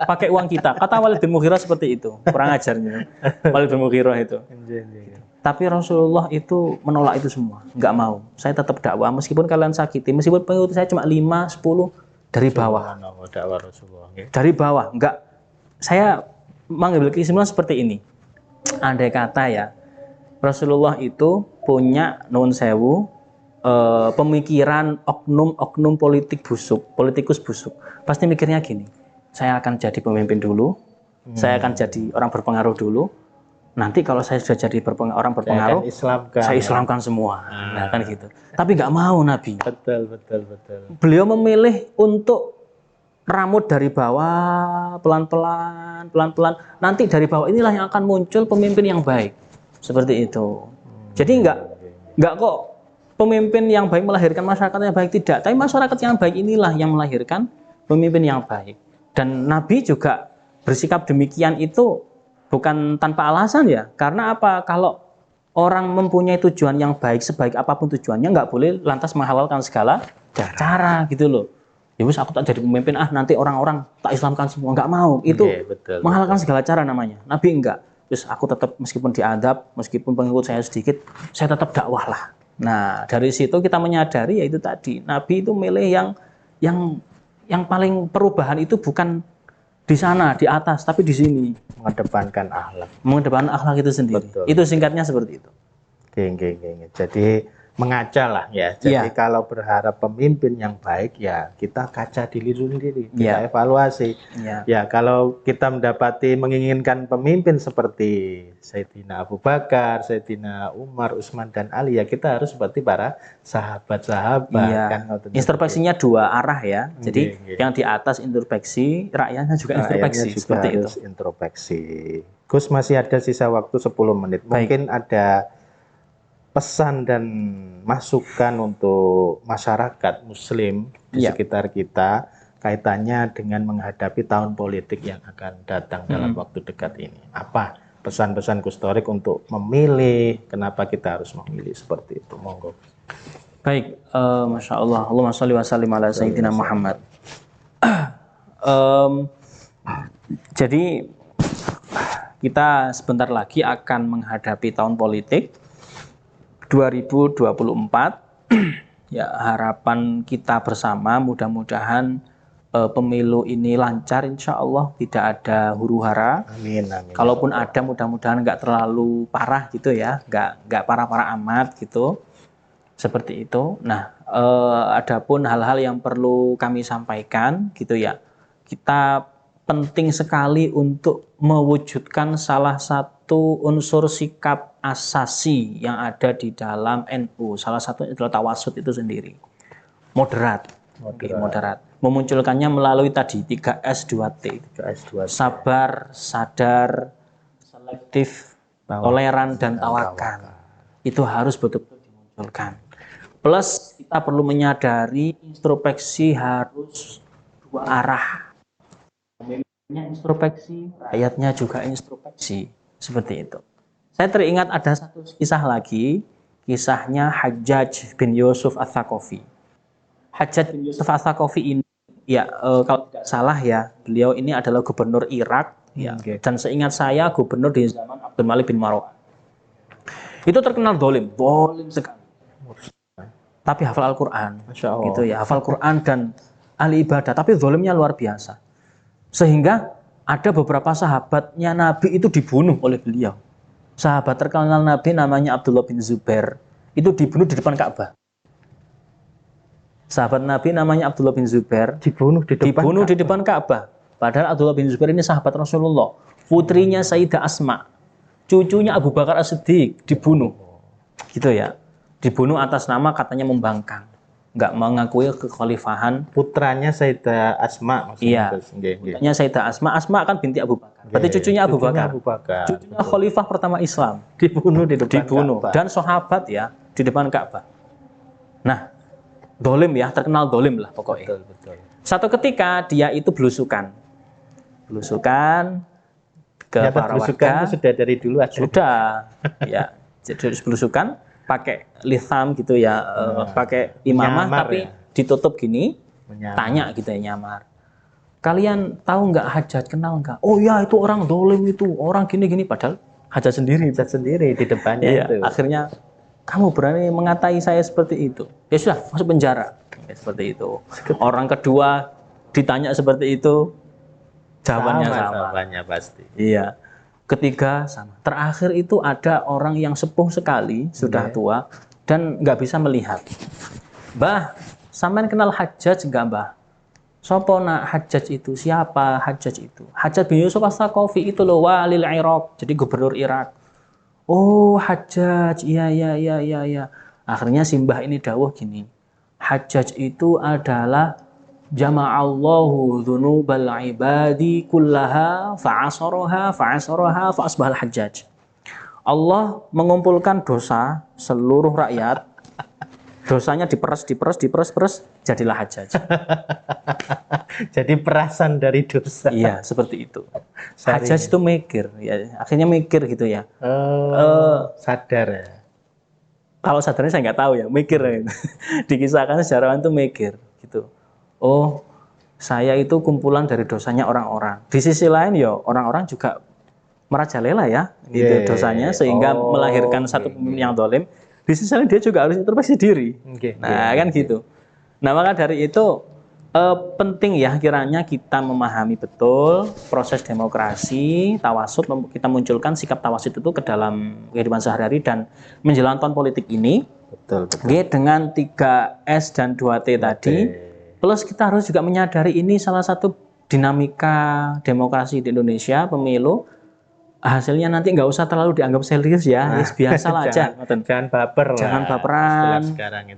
pakai uang kita. Kata Walid bin Mughirah seperti itu. Kurang ajarnya Walid bin Mughirah itu. Tapi Rasulullah itu menolak itu semua, nggak mau. Saya tetap dakwah meskipun kalian sakiti, meskipun pengikut saya cuma 5, 10 dari bawah. Dari bawah, nggak. Saya mengambil kesimpulan seperti ini. Andai kata ya, Rasulullah itu punya nuwun sewu pemikiran oknum politik busuk, politikus busuk. Pasti mikirnya gini, saya akan jadi pemimpin dulu, saya akan jadi orang berpengaruh dulu. Nanti kalau saya sudah jadi orang berpengaruh, saya Islamkan semua. Nah, kan gitu. Tapi nggak mau Nabi. Betul. Beliau memilih untuk ramut dari bawah, pelan-pelan. Nanti dari bawah inilah yang akan muncul pemimpin yang baik. Seperti itu. Jadi enggak kok pemimpin yang baik melahirkan masyarakat yang baik, tidak. Tapi masyarakat yang baik inilah yang melahirkan pemimpin yang baik. Dan Nabi juga bersikap demikian itu bukan tanpa alasan ya. Karena apa? Kalau orang mempunyai tujuan yang baik, sebaik apapun tujuannya, nggak boleh lantas menghalalkan segala cara gitu loh. Ya wis aku tak jadi pemimpin, nanti orang-orang tak Islamkan semua, nggak mau. Itu betul, menghalalkan segala cara namanya. Nabi enggak. Terus aku tetap meskipun diadab, meskipun pengikut saya sedikit, saya tetap dakwah lah. Nah, dari situ kita menyadari yaitu tadi, Nabi itu milih yang paling perubahan itu bukan di sana, di atas, tapi di sini. mengedepankan akhlak. Mengedepankan akhlak itu sendiri. Betul. Itu singkatnya seperti itu. Oke. Jadi mengaca lah ya. Jadi kalau berharap pemimpin yang baik ya kita kaca diri sendiri, kita evaluasi. Ya kalau kita menginginkan pemimpin seperti Sayyidina Abu Bakar, Sayyidina Umar, Utsman dan Ali ya kita harus seperti para sahabat-sahabat. Kan, introspeksinya dua arah ya. Jadi yang di atas introspeksi, rakyatnya juga introspeksi. Juga seperti harus itu. introspeksi. Gus masih ada sisa waktu 10 menit. Mungkin ada pesan dan masukan untuk masyarakat muslim di sekitar kita kaitannya dengan menghadapi tahun politik yang akan datang dalam waktu dekat ini. Apa pesan-pesan Gus Thorik untuk memilih, kenapa kita harus memilih seperti itu? Monggo. Baik, Masya Allah, Allahumma sholli wa sallim ala Sayyidina Muhammad. Jadi kita sebentar lagi akan menghadapi tahun politik 2024. Ya, harapan kita bersama mudah-mudahan pemilu ini lancar, insya Allah tidak ada huru-hara. Amin. Kalaupun ada, mudah-mudahan nggak terlalu parah gitu ya, nggak parah-parah amat gitu, seperti itu. Nah, adapun hal-hal yang perlu kami sampaikan gitu ya, kita penting sekali untuk mewujudkan salah satu unsur sikap asasi yang ada di dalam NU. Salah satu adalah tawasud itu sendiri. Moderat. Memunculkannya melalui tadi 3S 2T. Sabar, sadar, selektif, toleran, dan tawakal. Itu harus betul-betul dimunculkan. Plus kita perlu menyadari introspeksi harus dua arah. Pemimpinnya introspeksi, rakyatnya juga introspeksi. Seperti itu. Saya teringat ada satu kisah lagi, kisahnya Hajjaj bin Yusuf Ats-Tsaqafi. Hajjaj bin Yusuf Ats-Tsaqafi ini, ya kalau tidak salah ya, beliau ini adalah gubernur Irak, ya, dan seingat saya gubernur di zaman Abdul Malik bin Marwan. Itu terkenal dolim sekali. Tapi hafal Al-Quran, gitu ya, hafal Quran dan ahli ibadah, tapi dolimnya luar biasa. Sehingga ada beberapa sahabatnya Nabi itu dibunuh oleh beliau. Sahabat terkenal Nabi namanya Abdullah bin Zubair itu dibunuh di depan Ka'bah. Sahabat Nabi namanya Abdullah bin Zubair dibunuh di depan Ka'bah. Padahal Abdullah bin Zubair ini sahabat Rasulullah, putrinya Sayyidah Asma, cucunya Abu Bakar As-Siddiq dibunuh. Gitu ya. Dibunuh atas nama katanya membangkang, nggak mengakui kekhalifahan. Putranya Sayyidah Asma maksudnya. Iya. Putranya Sayyidah Asma kan binti Abu Bakar. Berarti cucunya Abu Bakar. Cucunya khalifah pertama Islam dibunuh di depan Ka'bah. Dan sahabat ya di depan Ka'bah. Nah, dolim ya, terkenal dolim lah pokoknya. Betul. Satu ketika dia itu belusukan ke para warga. Sudah dari dulu aja. Sudah. Ya, jadi belusukan pakai litham gitu ya, pakai imamah tapi ya, ditutup gini, tanya gitu ya, nyamar. Kalian tahu nggak Hajjaj, kenal nggak? Oh ya, itu orang dolim, itu orang gini-gini, padahal Hajjaj sendiri di depannya. Iya, itu. Akhirnya kamu berani mengatai saya seperti itu? Ya sudah, masuk penjara. Ya, seperti itu. Orang kedua ditanya seperti itu, jawabannya sama. Jawabannya pasti. Iya. Ketiga sama. Terakhir itu ada orang yang sepuh sekali, sudah tua dan nggak bisa melihat. Mbah, sampean kenal Hajjaj nggak, Mbah? Sopo nak Hajjaj itu? Siapa Hajjaj itu? Hajjaj bin Yusuf Ats-Tsaqafi itu loh, walil Irak, jadi gubernur Irak. Oh, Hajjaj, iya. Akhirnya si mbah ini dawuh gini, Hajjaj itu adalah jama'allahu dzunubal ibadi kullaha fa'asaraha fa'asbahal Hajjaj. Allah mengumpulkan dosa seluruh rakyat Dosanya diperes, jadilah hajjaj. Jadi perasan dari dosa. Iya, seperti itu. Sari. Hajjaj itu mikir, ya, akhirnya mikir gitu ya. Sadar ya. Kalau sadarnya saya nggak tahu ya, mikir. Dikisahkan sejarawan itu mikir gitu. Oh, saya itu kumpulan dari dosanya orang-orang. Di sisi lain ya orang-orang juga merajalela ya itu dosanya sehingga melahirkan satu pemimpin yang dolim. Di sisi lain dia juga harus introspeksi diri. Nah kan gitu. Nah maka dari itu penting ya kiranya kita memahami betul proses demokrasi, tawasud, kita munculkan sikap tawasud itu ke dalam kehidupan sehari-hari dan menjelang tahun politik ini. Betul. Dengan 3S dan 2T tadi. Plus kita harus juga menyadari ini salah satu dinamika demokrasi di Indonesia, pemilu. Hasilnya nanti nggak usah terlalu dianggap serius ya, biasa lah aja. Jangan baper lah. Jangan baperan.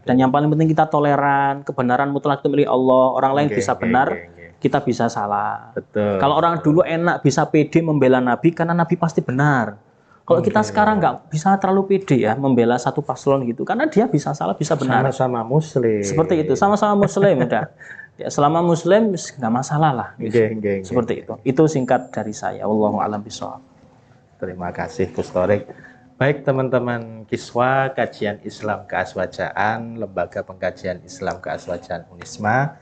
Dan yang paling penting kita toleran, kebenaran mutlak itu milik Allah. Orang lain bisa benar, kita bisa salah. Betul. Kalau orang dulu enak bisa pede membela Nabi karena Nabi pasti benar. Kalau kita sekarang nggak bisa terlalu pede ya membela satu paslon gitu, karena dia bisa salah, bisa benar. Sama-sama Muslim. Seperti itu, sama-sama Muslim udah. Ya, selama Muslim nggak masalah lah. Seperti itu. Itu singkat dari saya. Wallahu a'lam bishawab. Terima kasih Gus Thorik. Baik teman-teman Kiswa Kajian Islam Keaswajaan, Lembaga Pengkajian Islam Keaswajaan Unisma.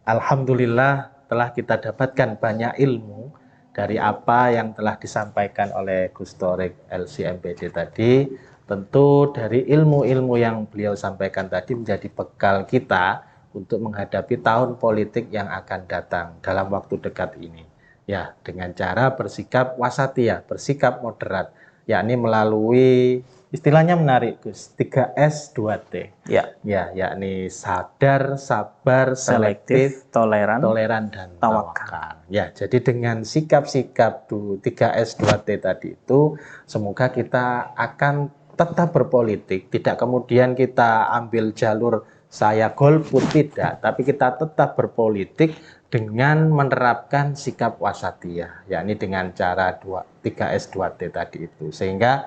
Alhamdulillah telah kita dapatkan banyak ilmu dari apa yang telah disampaikan oleh Gus Thorik LCMPD tadi. Tentu dari ilmu-ilmu yang beliau sampaikan tadi menjadi bekal kita untuk menghadapi tahun politik yang akan datang dalam waktu dekat ini. Ya, dengan cara bersikap wasatiyah, bersikap moderat, yakni melalui istilahnya menarik Gus, 3S 2T. Ya, yakni sadar, sabar, selektif, toleran dan tawakal. Ya, jadi dengan sikap-sikap 3S 2T tadi itu, semoga kita akan tetap berpolitik, tidak kemudian kita ambil jalur saya golput, tidak, tapi kita tetap berpolitik dengan menerapkan sikap wasatiyah, yakni dengan cara 3S 2T tadi itu, sehingga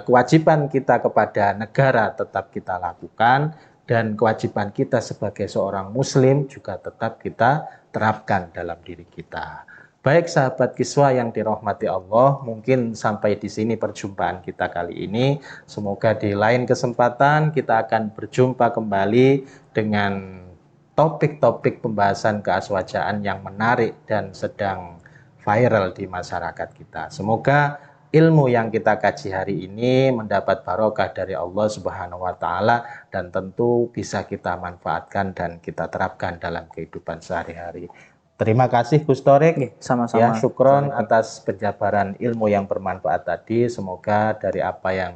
kewajiban kita kepada negara tetap kita lakukan dan kewajiban kita sebagai seorang muslim juga tetap kita terapkan dalam diri kita. Baik sahabat Kiswa yang dirahmati Allah, mungkin sampai di sini perjumpaan kita kali ini. Semoga di lain kesempatan kita akan berjumpa kembali dengan topik-topik pembahasan keaswajaan yang menarik dan sedang viral di masyarakat kita. Semoga ilmu yang kita kaji hari ini mendapat barokah dari Allah Subhanahu wa Ta'ala dan tentu bisa kita manfaatkan dan kita terapkan dalam kehidupan sehari-hari. Terima kasih Gus Thorik. Sama-sama. Ya, syukron atas penjabaran ilmu yang bermanfaat tadi. Semoga dari apa yang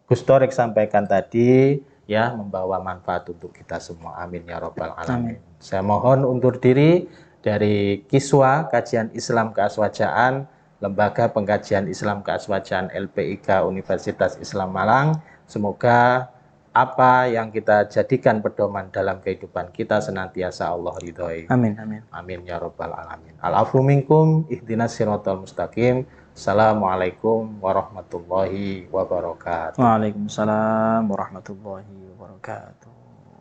Gus Thorik sampaikan tadi ya membawa manfaat untuk kita semua. Amin ya robbal alamin. Saya mohon undur diri dari Kiswa Kajian Islam Keaswajaan, Lembaga Pengkajian Islam Keaswajaan LPIK Universitas Islam Malang. Semoga apa yang kita jadikan pedoman dalam kehidupan kita senantiasa Allah ridhoi. Amin. Amin ya robbal alamin. Al-afu minkum, ihdinas siratal mustaqim. Assalamualaikum warahmatullahi wabarakatuh. Waalaikumsalam warahmatullahi wabarakatuh.